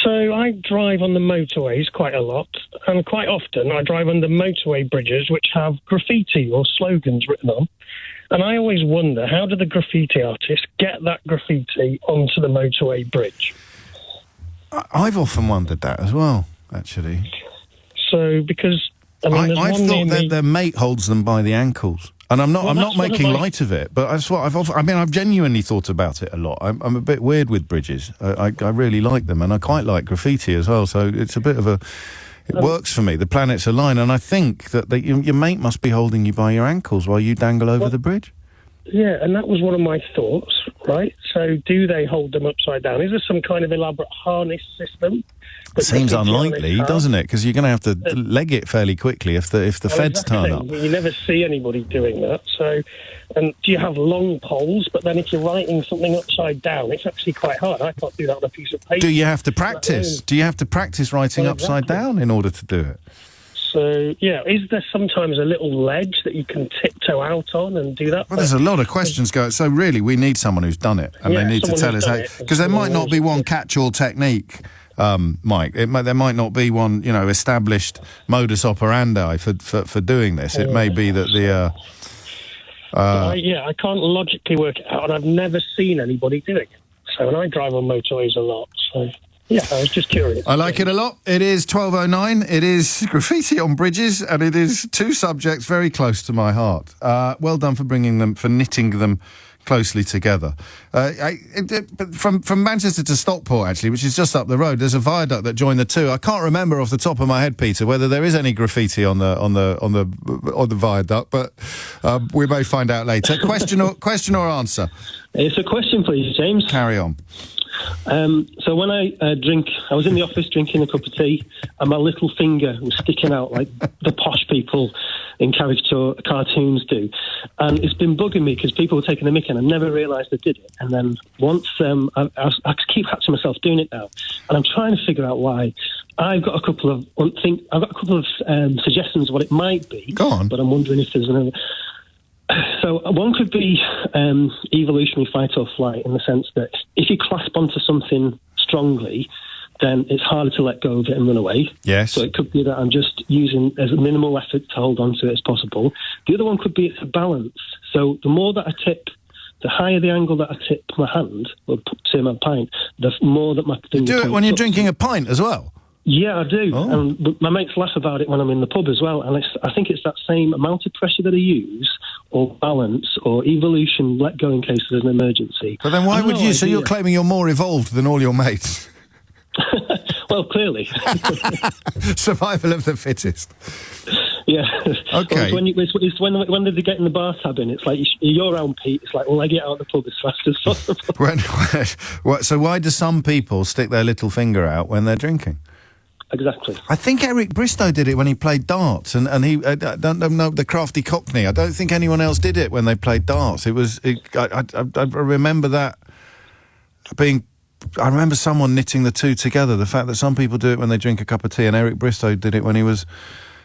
So I drive on the motorways quite a lot, and quite often I drive under motorway bridges which have graffiti or slogans written on. And I always wonder, how do the graffiti artists get that graffiti onto the motorway bridge? I've often wondered that as well, actually. So, because, I mean, I've thought their mate holds them by the ankles. And I'm not making light of it, but I've genuinely thought about it a lot. I'm a bit weird with bridges. I really like them, and I quite like graffiti as well, so it's a bit of a... It works for me. The planets align, and I think that your mate must be holding you by your ankles while you dangle over the bridge. Yeah, and that was one of my thoughts, right? So do they hold them upside down? Is there some kind of elaborate harness system? Seems unlikely, doesn't it? Because you're going to have to leg it fairly quickly if the feds turn up. You never see anybody doing that. So, and do you have long poles? But then if you're writing something upside down, it's actually quite hard. I can't do that on a piece of paper. Do you have to practice? Do you have to practice writing upside down in order to do it? So, yeah, is there sometimes a little ledge that you can tiptoe out on and do that? Well, there's a lot of questions going. So, really, we need someone who's done it, and they need to tell us how. Because there might not be one catch-all technique, Mike. There might not be one, established modus operandi for doing this. It may be that the. I can't logically work it out, and I've never seen anybody doing it. So, and I drive on motorways a lot, so. Yeah, I was just curious. I like it a lot. It is 12:09. It is graffiti on bridges, and it is two subjects very close to my heart. Well done for knitting them closely together. From Manchester to Stockport, actually, which is just up the road, there's a viaduct that joined the two. I can't remember off the top of my head, Peter, whether there is any graffiti on the viaduct, but we may find out later. Question or answer? It's a question, please, James. Carry on. So when I drink, I was in the office drinking a cup of tea, and my little finger was sticking out like the posh people in caricature cartoons do. And it's been bugging me because people were taking a mick, and I never realised I did it. And then once I keep catching myself doing it now, and I'm trying to figure out why. I've got a couple of suggestions what it might be. Go on. But I'm wondering if there's another. So one could be evolutionary fight or flight, in the sense that if you clasp onto something strongly, then it's harder to let go of it and run away. Yes. So it could be that I'm just using as minimal effort to hold on to it as possible. The other one could be it's a balance. So the more that I tip, the higher the angle that I tip my hand, or say my pint, the more that my finger... You do it when you're drinking a pint as well? Yeah, I do. Oh. And my mates laugh about it when I'm in the pub as well. And I think it's that same amount of pressure that I use, or balance, or evolution, let go in case there's an emergency. But then why would you? So you're claiming you're more evolved than all your mates? Well, clearly. Survival of the fittest. Yeah. Okay. Well, it's when they get in the bar tab in, it's like you're on, Pete. It's like, well, I get out of the pub as fast as possible. So why do some people stick their little finger out when they're drinking? Exactly. I think Eric Bristow did it when he played darts, and he I don't know the crafty Cockney. I don't think anyone else did it when they played darts. I remember that being. I remember someone knitting the two together. The fact that some people do it when they drink a cup of tea, and Eric Bristow did it when he was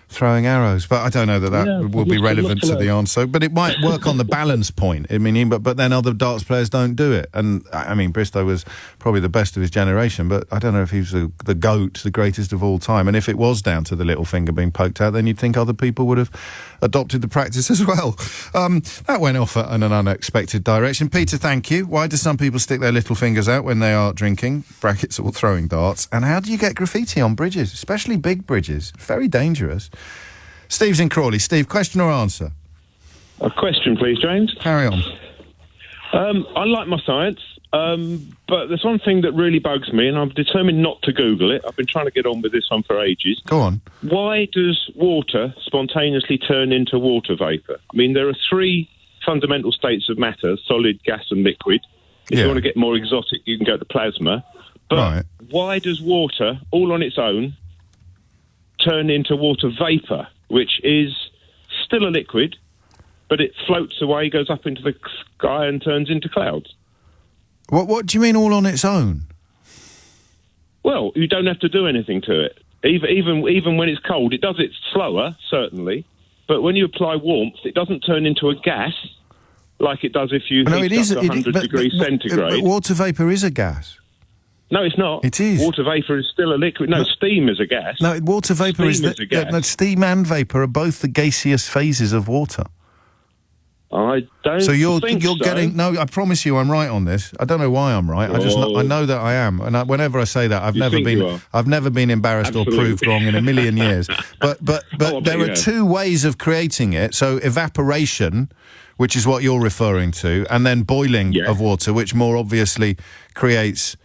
throwing arrows. But I don't know that will be relevant to the answer. But it might work on the balance point. I mean, but then other darts players don't do it. And I mean, Bristow was probably the best of his generation, but I don't know if he was the GOAT, the greatest of all time. And if it was down to the little finger being poked out, then you'd think other people would have adopted the practice as well. That went off in an unexpected direction. Peter, thank you. Why do some people stick their little fingers out when they are drinking, brackets, or throwing darts? And how do you get graffiti on bridges, especially big bridges? Very dangerous. Steve's in Crawley. Steve, question or answer? A question, please, James. Carry on. I like my science, but there's one thing that really bugs me, and I'm determined not to Google it. I've been trying to get on with this one for ages. Go on. Why does water spontaneously turn into water vapour? I mean, there are three fundamental states of matter, solid, gas and liquid. If you want to get more exotic, you can go to plasma. But why does water, all on its own, turn into water vapour, which is still a liquid, but it floats away, goes up into the sky and turns into clouds? What do you mean all on its own? Well, you don't have to do anything to it. Even when it's cold, it does it slower, certainly, but when you apply warmth, it doesn't turn into a gas like it does if you heat up to 100 degrees centigrade. But water vapour is a gas. No, it's not. It is. Water vapour is still a liquid. No, steam is a gas. No, water vapour Steam is a gas. no, steam and vapour are both the gaseous phases of water. I don't So you're think getting no. I promise you, I'm right on this. I don't know why I'm right. I know that I am. And whenever I say that, I've never been embarrassed Absolutely. or proved wrong in a million years. But there are you have. two ways of creating it. So evaporation, which is what you're referring to, and then boiling Yeah. of water, which more obviously creates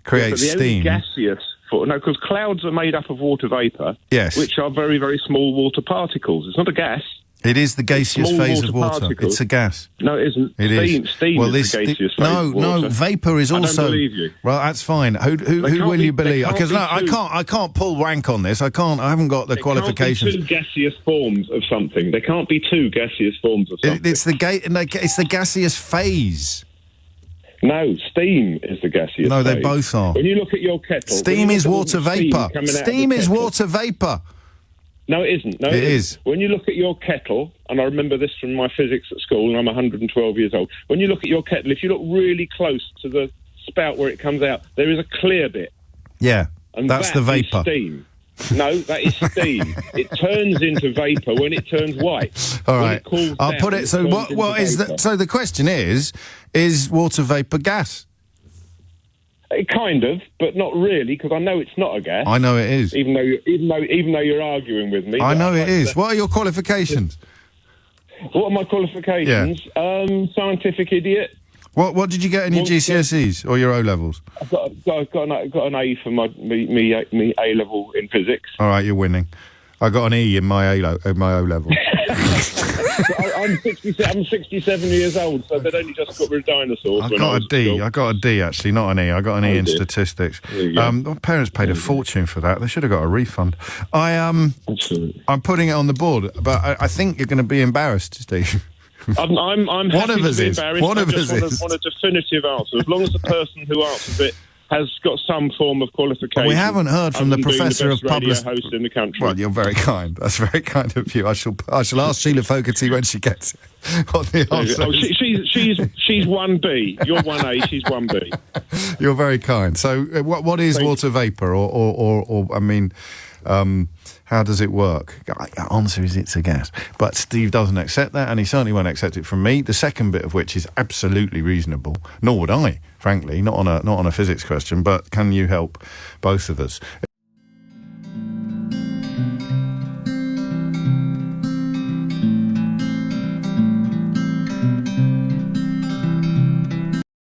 But the steam. only gaseous... because clouds are made up of water vapour, Yes. which are very, very small water particles. It's not a gas. It is the gaseous Small phase of water water. particles. It's a gas. No, it isn't. It is. Steam is the gaseous phase of water. No, vapour is I don't also. believe you. Well, that's fine. Who can't will be- you they believe? can't Because be no, two. I can't pull rank on this. I haven't got the qualifications. There can't be two gaseous forms of something. There can't be two gaseous forms of something. It's the gaseous phase. No, steam is the gaseous No, they phase. both are. When you look at your kettle... Steam is water vapour. Steam is water vapour. No, it isn't. No, It is. When you look at your kettle, and I remember this from my physics at school, and I'm 112 years old. When you look at your kettle, if you look really close to the spout where it comes out, there is a clear bit. Yeah, And that's that the is vapour. steam. No, that is steam. It turns into vapour when it turns white. All When right, it cools I'll down, put it. it So turns what into is vapour. that? So the question is water vapour gas? Kind of, but not really, because I know it's not a gas. I know it is. Even though you're arguing with me. I but know it like is. that. What are your qualifications? What are my qualifications? Scientific idiot. What did you get in your GCSEs or your O levels? I've got an A for me A level in physics. All right, you're winning. I got an E in my O level. I'm 67 years old, so they'd only just got rid of dinosaurs. I when got was a D. at school. I got a D actually, not an E. I got an E in dear. statistics. There you go. My parents paid a fortune for that. They should have got a refund. I'm Absolutely. putting it on the board, but I think you're going to be embarrassed, Steve. I'm happy One of to us be is. embarrassed. One of I just us want is. a definitive answer. As long as the person who answers it has got some form of qualification. We haven't heard from the other than being Professor the of best radio Public- host in the country. Well, you're very kind. That's very kind of you. I shall ask Sheila Fogarty when she gets it. What the answer Oh, is. she's 1B. You're 1A. She's 1B. You're very kind. So, what is water vapour, or I mean, how does it work? The answer is it's a gas. But Steve doesn't accept that, and he certainly won't accept it from me. The second bit of which is absolutely reasonable. Nor would I, frankly, not on a physics question. But can you help both of us?